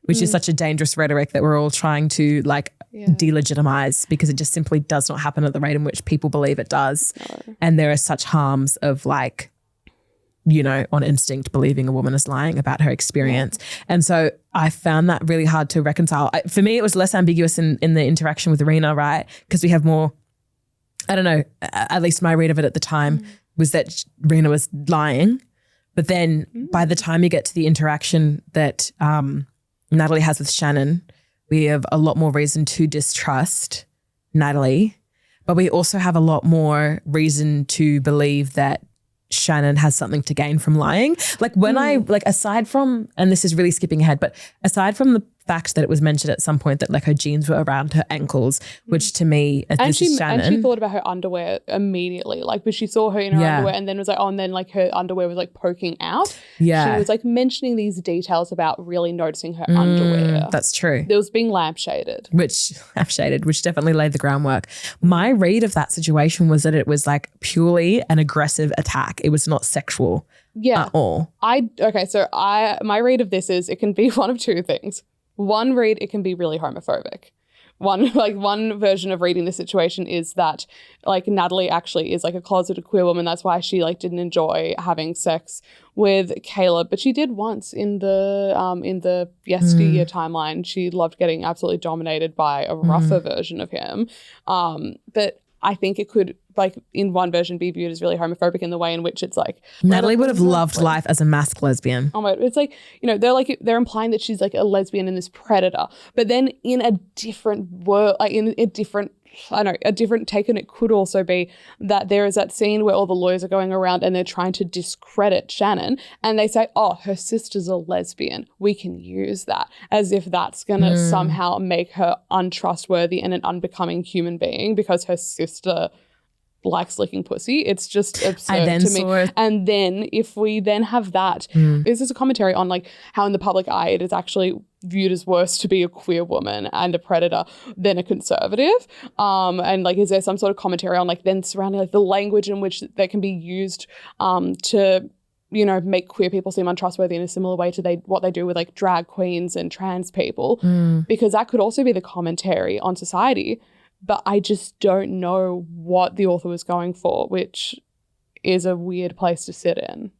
which is such a dangerous rhetoric that we're all trying to delegitimize, because it just simply does not happen at the rate in which people believe it does. No. And there are such harms of on instinct believing a woman is lying about her experience. Yeah. And so I found that really hard to reconcile. For me, it was less ambiguous in the interaction with Rena, right? Because we have more, I don't know, at least my read of it at the time was that Rena was lying. But then by the time you get to the interaction that Natalie has with Shannon, we have a lot more reason to distrust Natalie, but we also have a lot more reason to believe that Shannon has something to gain from lying. Like when aside from, and this is really skipping ahead, but aside from the fact that it was mentioned at some point that like her jeans were around her ankles, which to me, this is Shannon. And she thought about her underwear immediately, but she saw her in her underwear and then was like, oh, and then like her underwear was like poking out. Yeah. She was like mentioning these details about really noticing her underwear. That's true. It was being lampshaded. Which definitely laid the groundwork. My read of that situation was that it was like purely an aggressive attack. It was not sexual at all. My read of this is it can be one of two things. One read, it can be really homophobic. One version of reading the situation is that like Natalie actually is like a closeted queer woman. That's why she like didn't enjoy having sex with Caleb, but she did once in the Yesteryear timeline. She loved getting absolutely dominated by a rougher version of him. But I think it could, like, in one version be viewed as really homophobic in the way in which it's like Natalie would have loved life as a masked lesbian. Oh my, it's like, they're implying that she's like a lesbian and this predator, but then in a different world, like in a different take, and it could also be that there is that scene where all the lawyers are going around and they're trying to discredit Shannon, and they say, oh, her sister's a lesbian, we can use that, as if that's gonna somehow make her untrustworthy and an unbecoming human being because her sister likes licking pussy. It's just absurd to me. And then if we then have that, this is a commentary on like how in the public eye it is actually viewed as worse to be a queer woman and a predator than a conservative. And like, is there some sort of commentary on like then surrounding like the language in which they can be used to make queer people seem untrustworthy in a similar way to what they do with like drag queens and trans people, because that could also be the commentary on society. But I just don't know what the author was going for, which is a weird place to sit in.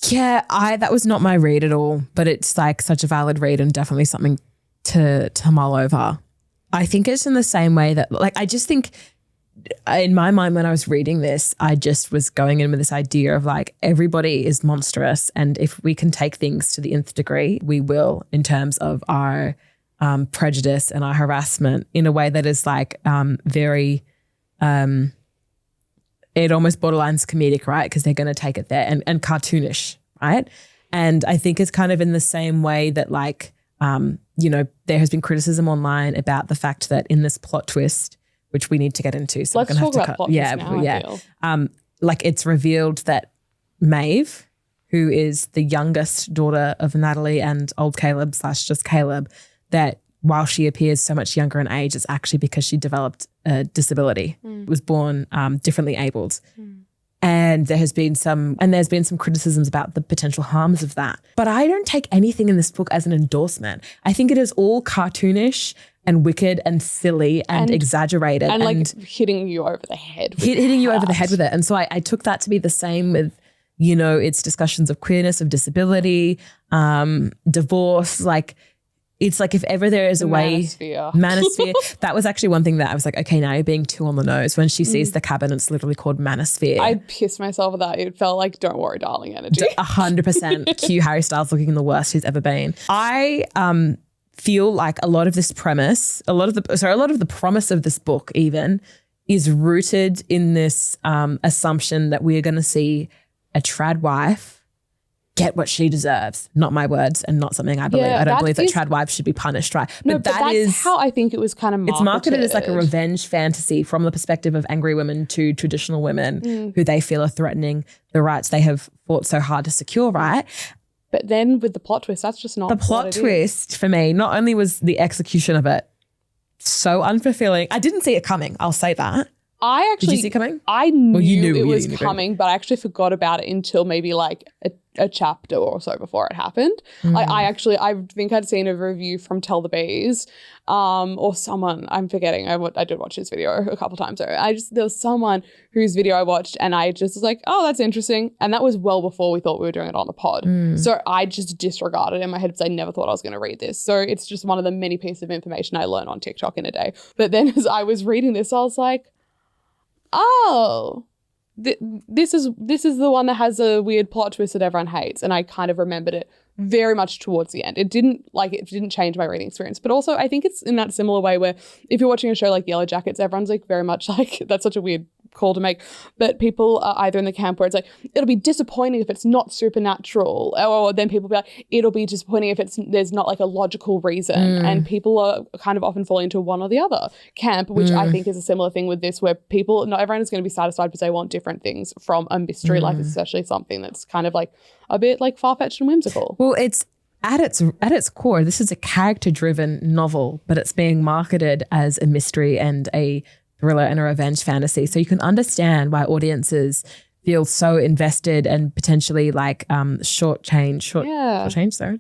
Yeah, that was not my read at all, but it's like such a valid read and definitely something to mull over. I think it's in the same way that, like, I just think in my mind when I was reading this, I just was going in with this idea of like everybody is monstrous, and if we can take things to the nth degree, we will, in terms of our prejudice and our harassment in a way that is like very, it almost borderlines comedic, right? Because they're going to take it there and cartoonish, right? And I think it's kind of in the same way that like, there has been criticism online about the fact that in this plot twist, which we need to get into. So let's talk about plot twist now, I feel. Like it's revealed that Maeve, who is the youngest daughter of Natalie and old Caleb / just Caleb, that while she appears so much younger in age, it's actually because she developed a disability, was born differently abled. And there's been some criticisms about the potential harms of that. But I don't take anything in this book as an endorsement. I think it is all cartoonish and wicked and silly and exaggerated. And like hitting you over the head with hitting you over the head with it. And so I took that to be the same with, you know, its discussions of queerness, of disability, divorce, like it's like if ever there is a way, manosphere. That was actually one thing that I was like, okay, now you're being too on the nose. When she sees the cabin, it's literally called manosphere. I pissed myself with that. It felt like don't worry, darling energy. 100% cue Harry Styles looking the worst he's ever been. I feel like a lot of this premise, a lot of the promise of this book even is rooted in this assumption that we're going to see a tradwife get what she deserves. Not my words and not something I believe. I don't believe that tradwives should be punished, right? But that's how I think it was kind of marketed. It's marketed as like a revenge fantasy from the perspective of angry women to traditional women who they feel are threatening the rights they have fought so hard to secure, right? But then with the plot twist, that's just not the plot twist for me. Not only was the execution of it so unfulfilling, I didn't see it coming. I'll say that. Did you see it coming? I knew it was coming, but I actually forgot about it until maybe like a chapter or so before it happened. I think I'd seen a review from Tell the Bees or someone, I'm forgetting. I did watch his video a couple times. So there was someone whose video I watched and I just was like, oh, that's interesting. And that was well before we thought we were doing it on the pod. So I just disregarded it in my head because I never thought I was going to read this. So it's just one of the many pieces of information I learned on TikTok in a day. But then as I was reading this, I was like, oh, this is the one that has a weird plot twist that everyone hates. And I kind of remembered it very much towards the end. It didn't change my reading experience. But also I think it's in that similar way where if you're watching a show like Yellow Jackets, everyone's like very much like, that's such a weird call to make, but people are either in the camp where it's like, it'll be disappointing if it's not supernatural, or then people be like, it'll be disappointing if there's not like a logical reason. And people are kind of often falling into one or the other camp, which I think is a similar thing with this, where not everyone is going to be satisfied because they want different things from a mystery, like especially something that's kind of like a bit like far-fetched and whimsical. Well, it's at its core, this is a character-driven novel, but it's being marketed as a mystery and a thriller and a revenge fantasy. So you can understand why audiences feel so invested and potentially like shortchanged. Sorry.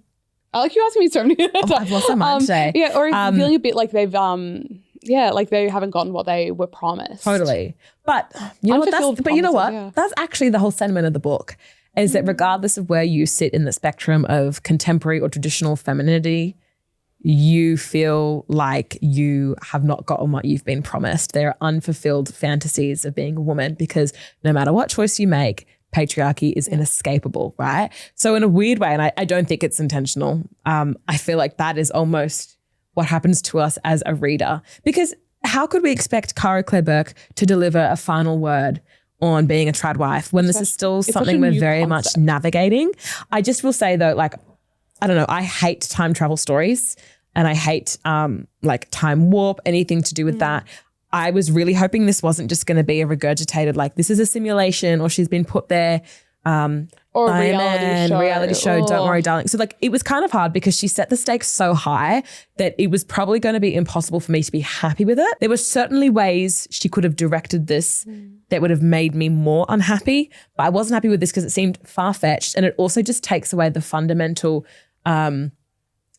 I like you asking me so many times. I've lost my mind today. Yeah, or feeling a bit like they've like they haven't gotten what they were promised. Totally. But you know what? Yeah. That's actually the whole sentiment of the book, is that regardless of where you sit in the spectrum of contemporary or traditional femininity, you feel like you have not gotten what you've been promised. There are unfulfilled fantasies of being a woman, because no matter what choice you make, patriarchy is inescapable, right? So in a weird way, and I don't think it's intentional, I feel like that is almost what happens to us as a reader. Because how could we expect Caro Claire Burke to deliver a final word on being a tradwife when this is still something we're very much navigating? I just will say though, like, I don't know, I hate time travel stories and I hate like time warp, anything to do with that. I was really hoping this wasn't just going to be a regurgitated, like, this is a simulation or she's been put there. Or a reality show, Don't worry, darling. So like it was kind of hard because she set the stakes so high that it was probably going to be impossible for me to be happy with it. There were certainly ways she could have directed this that would have made me more unhappy, but I wasn't happy with this because it seemed far-fetched, and it also just takes away the fundamental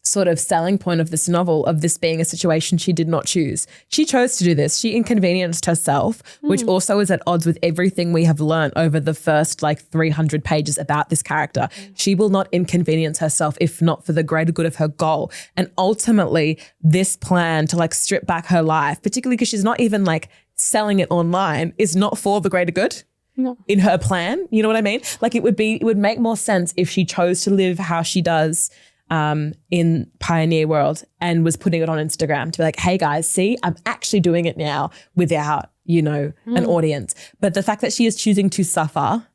sort of selling point of this novel, of this being a situation she did not choose. She chose to do this. She inconvenienced herself, which also is at odds with everything we have learned over the first like 300 pages about this character. She will not inconvenience herself if not for the greater good of her goal. And ultimately, this plan to like strip back her life, particularly because she's not even like selling it online, is not for the greater good. No. In her plan, you know what I mean? Like it would make more sense if she chose to live how she does in Pioneer World and was putting it on Instagram to be like, hey guys, see, I'm actually doing it now without, an audience. But the fact that she is choosing to suffer,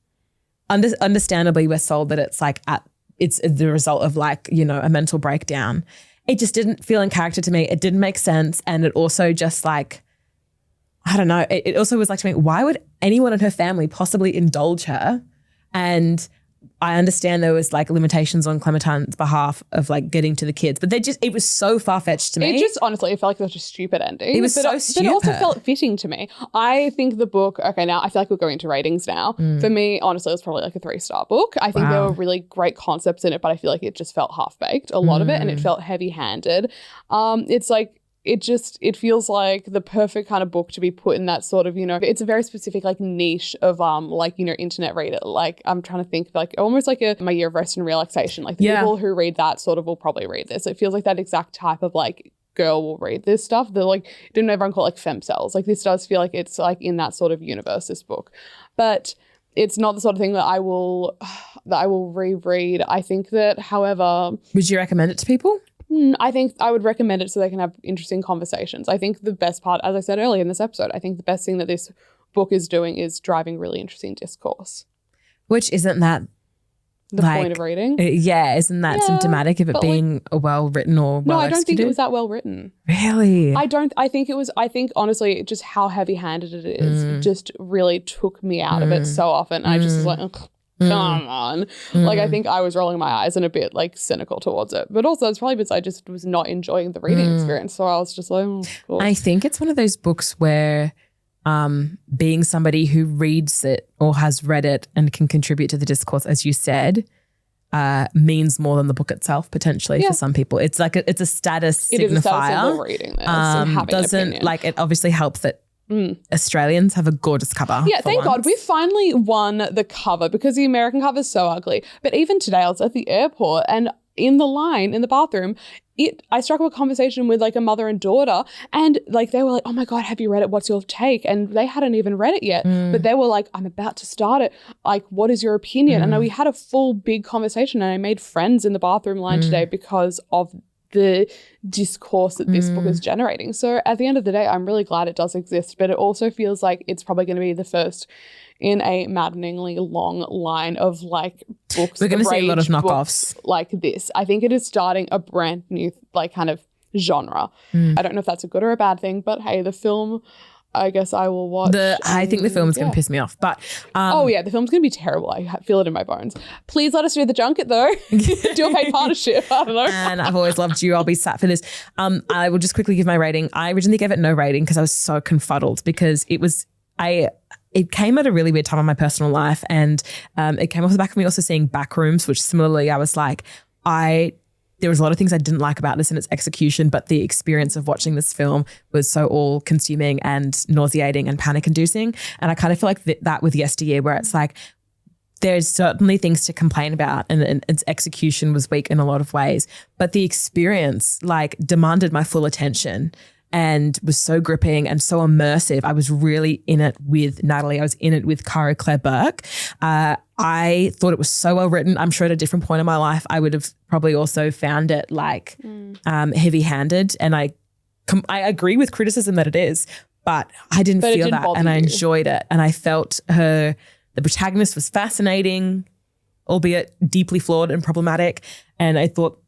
understandably we're sold that it's like it's the result of like, a mental breakdown. It just didn't feel in character to me. It didn't make sense. And it also just like, I don't know, it also was like to me, why would anyone in her family possibly indulge her? And I understand there was like limitations on Clementine's behalf of like getting to the kids, but it was so far-fetched to me. It just, honestly, it felt like such a stupid ending. It was so stupid. But it also felt fitting to me. I think the book, okay, now I feel like we're going into ratings now. For me, honestly, it was probably like a 3-star book. I think there were really great concepts in it, but I feel like it just felt half-baked, a lot of it, and it felt heavy-handed. It's like, it feels like the perfect kind of book to be put in that sort of, it's a very specific like niche of internet reader. Like I'm trying to think like almost like My Year of Rest and Relaxation. Like the people who read that sort of will probably read this. It feels like that exact type of like girl will read this stuff. They're like, didn't everyone call it like femcells? Like this does feel like it's like in that sort of universe, this book. But it's not the sort of thing that I will reread. I think that, however... Would you recommend it to people? I think I would recommend it so they can have interesting conversations. I think the best part, as I said earlier in this episode, I think the best thing that this book is doing is driving really interesting discourse. Which isn't that the point of reading? Isn't that symptomatic of it being well written or well executed? No, I don't think it was that well written. Really? I think honestly, just how heavy-handed it is just really took me out of it so often. And I just was like, come on. Like I think I was rolling my eyes and a bit like cynical towards it. But also it's probably because I just was not enjoying the reading experience. So I was just like, cool. I think it's one of those books where being somebody who reads it or has read it and can contribute to the discourse, as you said, means more than the book itself potentially for some people. It's like it's a status signifier. It is a status symbol reading this and having an opinion. Like it obviously helps that Australians have a gorgeous cover. Yeah, thank God. We finally won the cover because the American cover is so ugly. But even today I was at the airport and in the line in the bathroom, I struck up a conversation with like a mother and daughter and like they were like, oh my God, have you read it? What's your take? And they hadn't even read it yet. But they were like, I'm about to start it. Like, what is your opinion? And we had a full big conversation and I made friends in the bathroom line today because of the discourse that this book is generating. So at the end of the day, I'm really glad it does exist, but it also feels like it's probably going to be the first in a maddeningly long line of like books. We're going to see a lot of knockoffs like this. I think it is starting a brand new like kind of genre. I don't know if that's a good or a bad thing, but hey, the film, I guess I will watch. I think the film is going to piss me off. But the film's going to be terrible. I feel it in my bones. Please let us do the junket though. Do a paid partnership. I don't know. And I've always loved you. I'll be sat for this. I will just quickly give my rating. I originally gave it no rating because I was so confuddled because it came at a really weird time in my personal life and it came off the back of me also seeing Backrooms, which similarly I was like, there was a lot of things I didn't like about this and its execution, but the experience of watching this film was so all-consuming and nauseating and panic-inducing. And I kind of feel like that with Yesteryear, where it's like there's certainly things to complain about and its execution was weak in a lot of ways, but the experience like demanded my full attention and was so gripping and so immersive. I was really in it with Natalie. I was in it with Caro Claire Burke. I thought it was so well written. I'm sure at a different point in my life, I would have probably also found it like heavy-handed. And I agree with criticism that it is, but I didn't feel that and I enjoyed it. And I felt the protagonist was fascinating, albeit deeply flawed and problematic. And I thought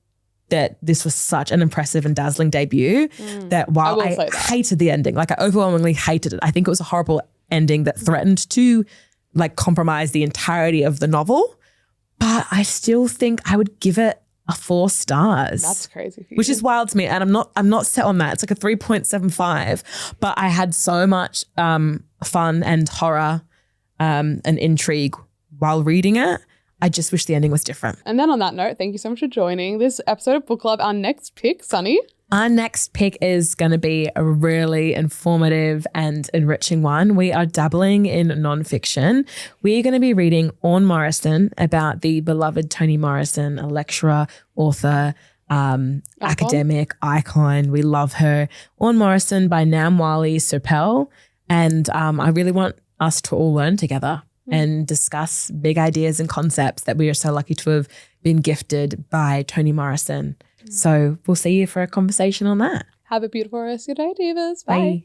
that this was such an impressive and dazzling debut that while I hated the ending, like I overwhelmingly hated it. I think it was a horrible ending that threatened to like compromise the entirety of the novel, but I still think I would give it a 4 stars. That's crazy for you. Which is wild to me. And I'm not set on that. It's like a 3.75, but I had so much fun and horror and intrigue while reading it. I just wish the ending was different. And then on that note, thank you so much for joining this episode of Book Club. Our next pick, Sunny. Our next pick is going to be a really informative and enriching one. We are dabbling in nonfiction. We're going to be reading Orne Morrison about the beloved Toni Morrison, a lecturer, author, academic, icon. We love her. Orne Morrison by Namwali Serpell. And I really want us to all learn together and discuss big ideas and concepts that we are so lucky to have been gifted by Toni Morrison. So we'll see you for a conversation on that. Have a beautiful rest of your day, divas. Bye.